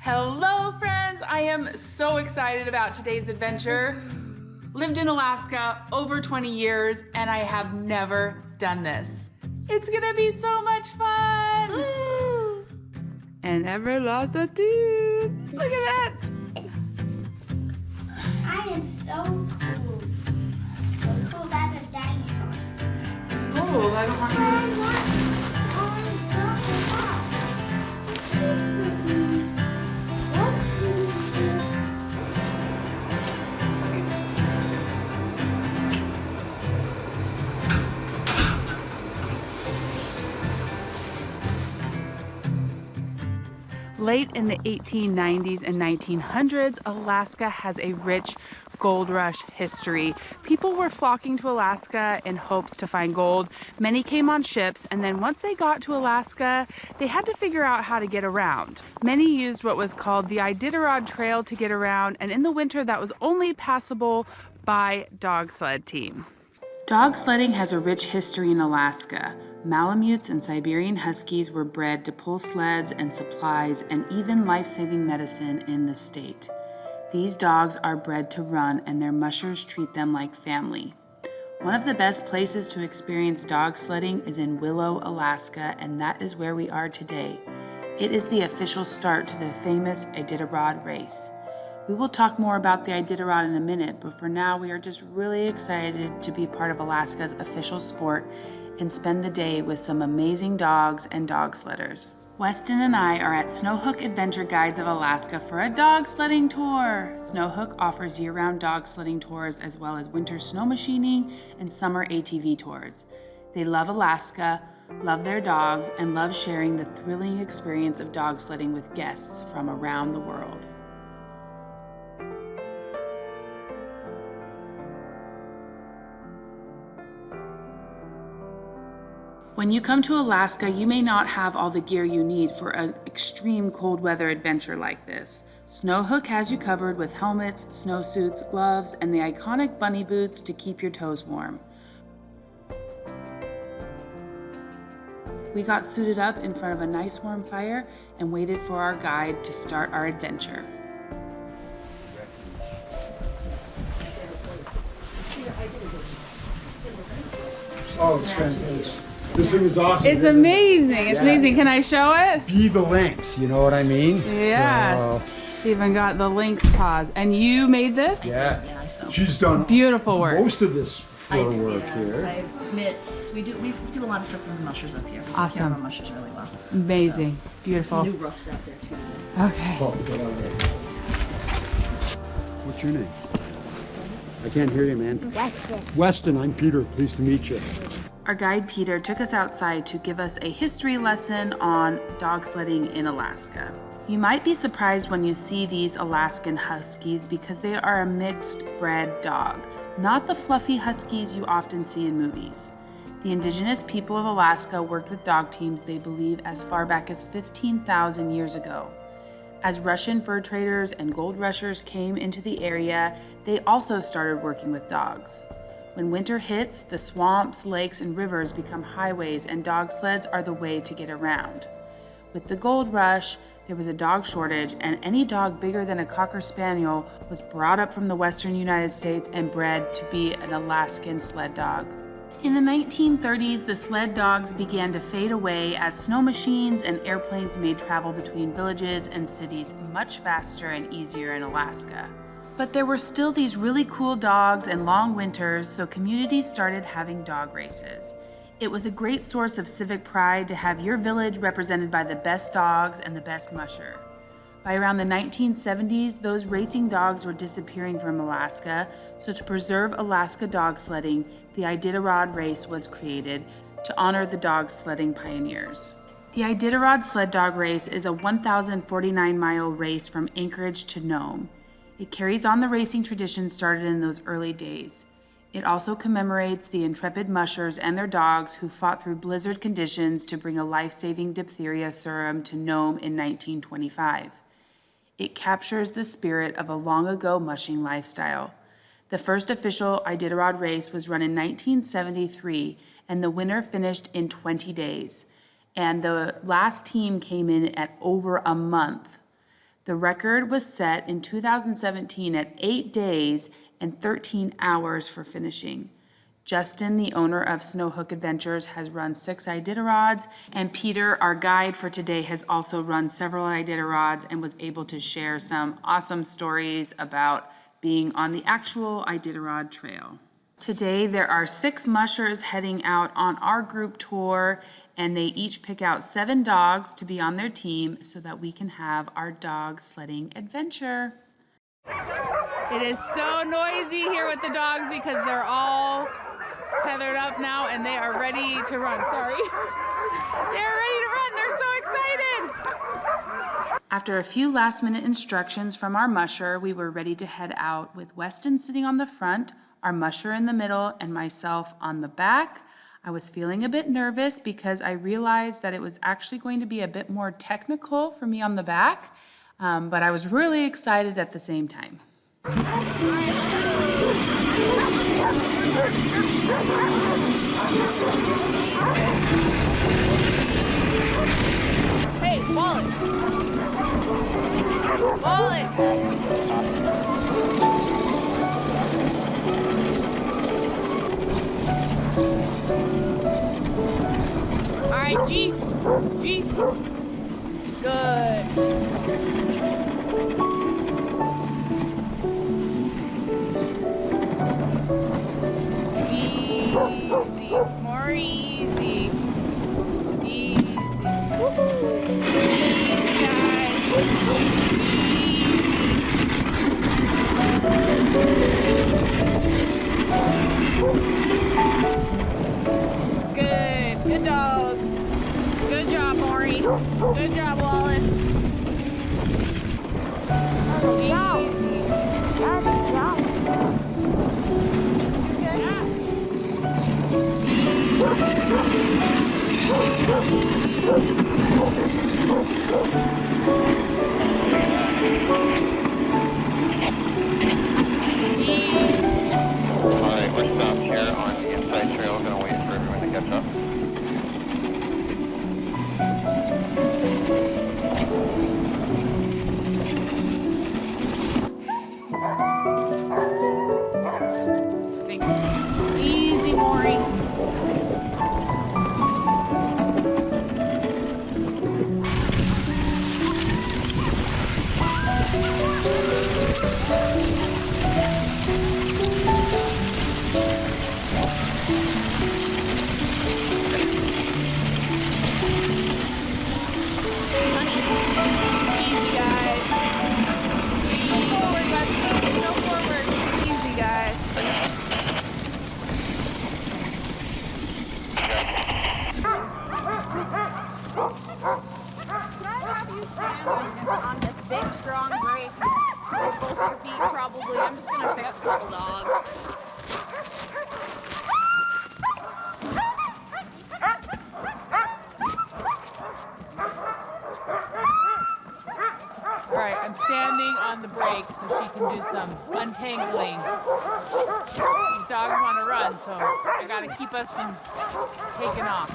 Hello friends, I am so excited about today's adventure. Lived in Alaska over 20 years and I have never done this. It's gonna be so much fun. Ooh. And never lost a tooth. Look at that. I am so cool. So cool, that's a dinosaur. Oh, I don't want to. Late in the 1890s and 1900s, Alaska has a rich gold rush history. People were flocking to Alaska in hopes to find gold. Many came on ships, and then once they got to Alaska, they had to figure out how to get around. Many used what was called the Iditarod Trail to get around, and in the winter that was only passable by dog sled team. Dog sledding has a rich history in Alaska. Malamutes and Siberian Huskies were bred to pull sleds and supplies and even life-saving medicine in the state. These dogs are bred to run and their mushers treat them like family. One of the best places to experience dog sledding is in Willow, Alaska, and that is where we are today. It is the official start to the famous Iditarod race. We will talk more about the Iditarod in a minute, but for now we are just really excited to be part of Alaska's official sport and spend the day with some amazing dogs and dog sledders. Weston and I are at Snowhook Adventure Guides of Alaska for a dog sledding tour. Snowhook offers year-round dog sledding tours as well as winter snow machining and summer ATV tours. They love Alaska, love their dogs, and love sharing the thrilling experience of dog sledding with guests from around the world. When you come to Alaska, you may not have all the gear you need for an extreme cold weather adventure like this. Snowhook has you covered with helmets, snowsuits, gloves, and the iconic bunny boots to keep your toes warm. We got suited up in front of a nice warm fire and waited for our guide to start our adventure. Oh, it's fantastic. This thing is awesome. It's amazing. It's amazing. Can I show it? Be the links, you know what I mean? Yes. Even got the lynx paws. And you made this? Yeah. Yeah, I sew. She's done Beautiful work. most of this for work here. I have mitts. We do a lot of stuff for the mushers up here. We take Awesome. care of our mushers really well. Amazing. So, Beautiful. some new roughs out there too. Okay. Oh, get on there. What's your name? I can't hear you, man. Weston. Weston, I'm Peter. Pleased to meet you. Our guide Peter took us outside to give us a history lesson on dog sledding in Alaska. You might be surprised when you see these Alaskan Huskies because they are a mixed bred dog, not the fluffy Huskies you often see in movies. The indigenous people of Alaska worked with dog teams they believe as far back as 15,000 years ago. As Russian fur traders and gold rushers came into the area, they also started working with dogs. When winter hits, the swamps, lakes, and rivers become highways and dog sleds are the way to get around. With the gold rush, there was a dog shortage and any dog bigger than a Cocker Spaniel was brought up from the western United States and bred to be an Alaskan sled dog. In the 1930s, the sled dogs began to fade away as snow machines and airplanes made travel between villages and cities much faster and easier in Alaska. But there were still these really cool dogs and long winters, so communities started having dog races. It was a great source of civic pride to have your village represented by the best dogs and the best musher. By around the 1970s, those racing dogs were disappearing from Alaska, so to preserve Alaska dog sledding, the Iditarod race was created to honor the dog sledding pioneers. The Iditarod sled dog race is a 1,049-mile race from Anchorage to Nome. It carries on the racing tradition started in those early days. It also commemorates the intrepid mushers and their dogs who fought through blizzard conditions to bring a life-saving diphtheria serum to Nome in 1925. It captures the spirit of a long-ago mushing lifestyle. The first official Iditarod race was run in 1973, and the winner finished in 20 days. And the last team came in at over a month. The record was set in 2017 at 8 days and 13 hours for finishing. Justin, the owner of Snowhook Adventures, has run 6 Iditarods, and Peter, our guide for today, has also run several Iditarods and was able to share some awesome stories about being on the actual Iditarod trail. Today, there are 6 mushers heading out on our group tour, and they each pick out 7 dogs to be on their team so that we can have our dog sledding adventure. It is so noisy here with the dogs because they're all tethered up now and they are ready to run. Sorry. They're ready to run. They're so excited. After a few last-minute instructions from our musher, we were ready to head out with Weston sitting on the front, our musher in the middle, and myself on the back. I was feeling a bit nervous because I realized that it was actually going to be a bit more technical for me on the back, but I was really excited at the same time. Hey, Wallace! Wallace! All right, G. Good. Easy. More easy. Easy. Easy, guys. Good dogs. Good job, Maury. Good job, Wallace. Easy. Alright, we're stopped here on the inside trail. Gonna wait for everyone to catch up. Easy, Maury. On this big, strong brake with both your feet, probably. I'm just gonna pick up a couple dogs. All right, I'm standing on the brake so she can do some untangling. These dogs want to run, so I gotta keep us from taking off.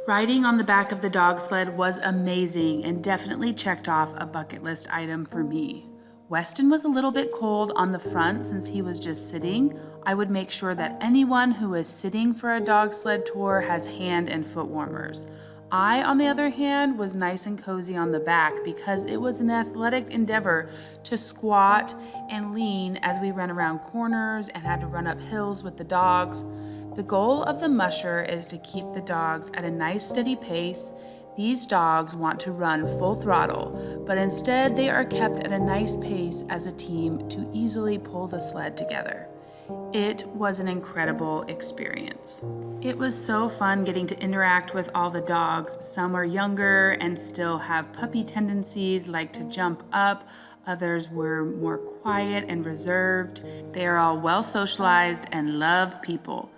Riding on the back of the dog sled was amazing and definitely checked off a bucket list item for me. Weston was a little bit cold on the front since he was just sitting. I would make sure that anyone who is sitting for a dog sled tour has hand and foot warmers. I, on the other hand, was nice and cozy on the back because it was an athletic endeavor to squat and lean as we ran around corners and had to run up hills with the dogs. The goal of the musher is to keep the dogs at a nice steady pace. These dogs want to run full throttle, but instead they are kept at a nice pace as a team to easily pull the sled together. It was an incredible experience. It was so fun getting to interact with all the dogs. Some are younger and still have puppy tendencies, like to jump up. Others were more quiet and reserved. They are all well socialized and love people.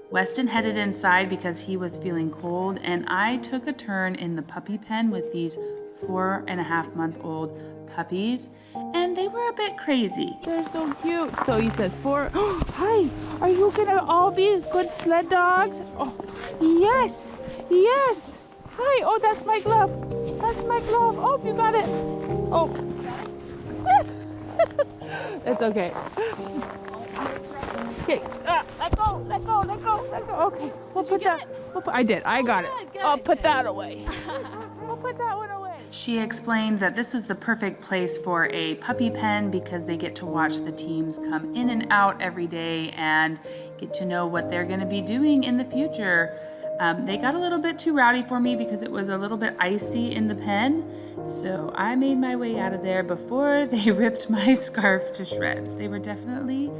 Weston headed inside because he was feeling cold, and I took a turn in the puppy pen with these 4.5-month-old puppies, and they were a bit crazy. They're so cute. So he says, hi, are you gonna all be good sled dogs? Oh, yes, yes. Hi. Oh, that's my glove. That's my glove. Oh, you got it. Oh. It's okay. Okay. Let go. Let go. Let go. Let go. Okay. We'll put that. I did. I got it. I'll put that away. We'll put that one away. She explained that this is the perfect place for a puppy pen because they get to watch the teams come in and out every day and get to know what they're going to be doing in the future. They got a little bit too rowdy for me because it was a little bit icy in the pen, so I made my way out of there before they ripped my scarf to shreds. They were definitely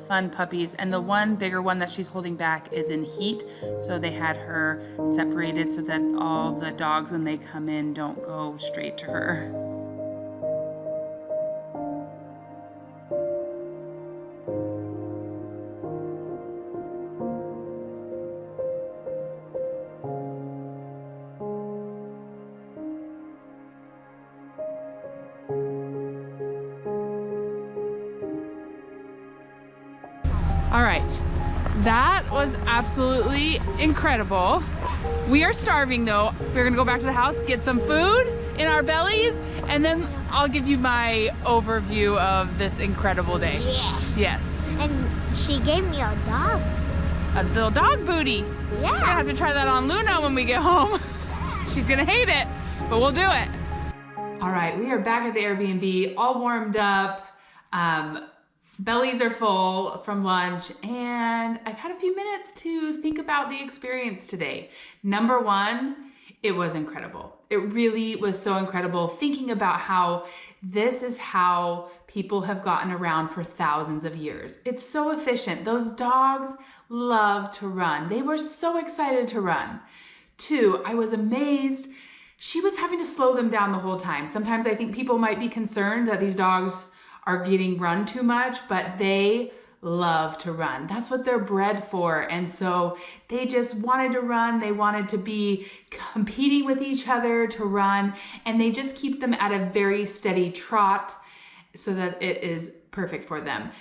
fun puppies, and the one bigger one that she's holding back is in heat, so they had her separated so that all the dogs when they come in don't go straight to her. All right, that was absolutely incredible. We are starving though. We're gonna go back to the house, get some food in our bellies, and then I'll give you my overview of this incredible day. Yes. Yes. And she gave me a dog. A little dog booty. Yeah. We're gonna have to try that on Luna when we get home. She's gonna hate it, but we'll do it. All right, we are back at the Airbnb, all warmed up. Bellies are full from lunch, and I've had a few minutes to think about the experience today. Number one, it was incredible. It really was so incredible thinking about how this is how people have gotten around for thousands of years. It's so efficient. Those dogs love to run. They were so excited to run. Two, I was amazed. She was having to slow them down the whole time. Sometimes I think people might be concerned that these dogs are getting run too much, but they love to run. That's what they're bred for. And so they just wanted to run. They wanted to be competing with each other to run. And they just keep them at a very steady trot so that it is perfect for them.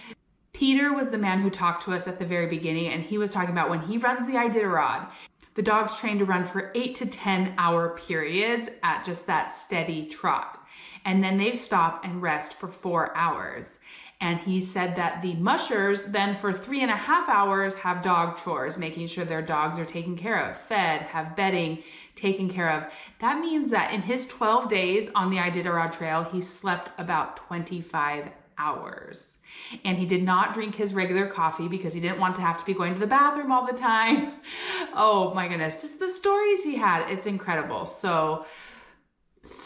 Peter was the man who talked to us at the very beginning, and he was talking about when he runs the Iditarod, the dog's trained to run for 8 to 10 hour periods at just that steady trot. And then they stop and rest for 4 hours. And he said that the mushers then for 3.5 hours have dog chores, making sure their dogs are taken care of, fed, have bedding taken care of. That means that in his 12 days on the Iditarod Trail, he slept about 25 hours. And he did not drink his regular coffee because he didn't want to have to be going to the bathroom all the time. Oh my goodness, just the stories he had, it's incredible. So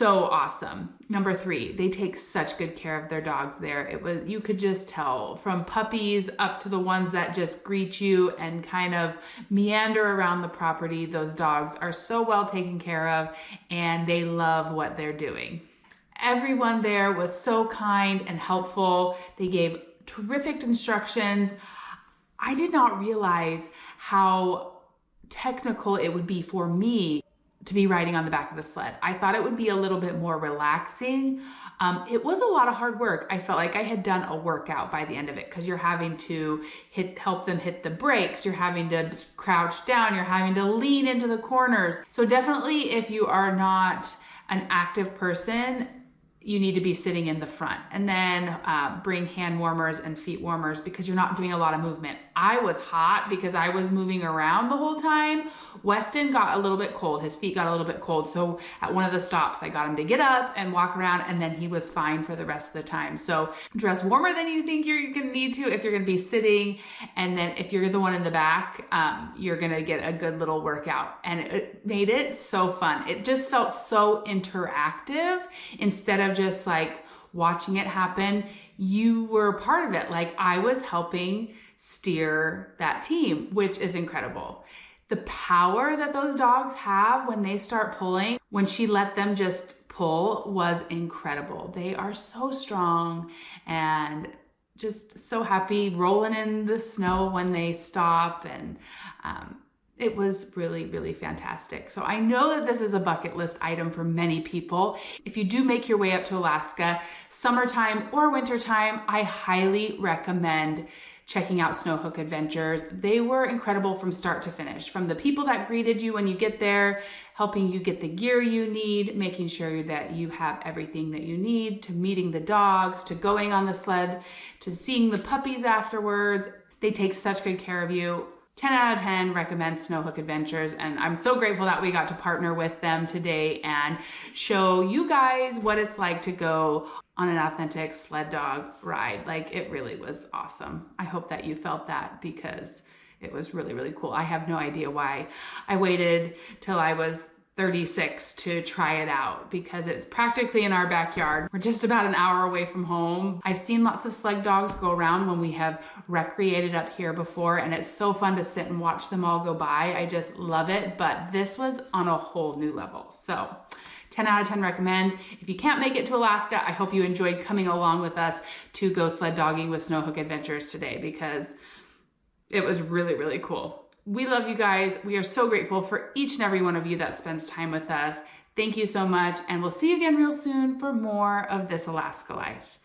awesome. Number 3, they take such good care of their dogs there. You could just tell from puppies up to the ones that just greet you and kind of meander around the property. Those dogs are so well taken care of and they love what they're doing. Everyone there was so kind and helpful. They gave terrific instructions. I did not realize how technical it would be for me to be riding on the back of the sled. I thought it would be a little bit more relaxing. It was a lot of hard work. I felt like I had done a workout by the end of it because you're having to help them hit the brakes. You're having to crouch down. You're having to lean into the corners. So definitely if you are not an active person, you need to be sitting in the front, and then bring hand warmers and feet warmers because you're not doing a lot of movement. I was hot because I was moving around the whole time. Weston got a little bit cold. His feet got a little bit cold. So at one of the stops, I got him to get up and walk around, and then he was fine for the rest of the time. So dress warmer than you think you're gonna need to if you're gonna be sitting. And then if you're the one in the back, you're gonna get a good little workout. And it made it so fun. It just felt so interactive instead of just like watching it happen. You were part of it. Like I was helping steer that team, which is incredible. The power that those dogs have when they start pulling, when she let them just pull, was incredible. They are so strong and just so happy rolling in the snow when they stop. And it was really, really fantastic. So I know that this is a bucket list item for many people. If you do make your way up to Alaska, summertime or wintertime, I highly recommend checking out Snowhook Adventures. They were incredible from start to finish. From the people that greeted you when you get there, helping you get the gear you need, making sure that you have everything that you need, to meeting the dogs, to going on the sled, to seeing the puppies afterwards. They take such good care of you. 10 out of 10 recommend Snowhook Adventures, and I'm so grateful that we got to partner with them today and show you guys what it's like to go on an authentic sled dog ride. Like, it really was awesome. I hope that you felt that, because it was really, really cool. I have no idea why I waited till I was 36 to try it out, because it's practically in our backyard. We're just about an hour away from home. I've seen lots of sled dogs go around when we have recreated up here before, and it's so fun to sit and watch them all go by. I just love it, but this was on a whole new level. So 10 out of 10 recommend. If you can't make it to Alaska, I hope you enjoyed coming along with us to go sled dogging with Snowhook Adventures today, because it was really, really cool. We love you guys. We are so grateful for each and every one of you that spends time with us. Thank you so much, and we'll see you again real soon for more of This Alaska Life.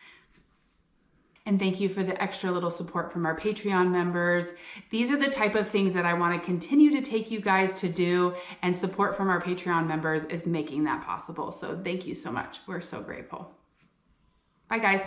And thank you for the extra little support from our Patreon members. These are the type of things that I want to continue to take you guys to do, and support from our Patreon members is making that possible. So thank you so much. We're so grateful. Bye, guys.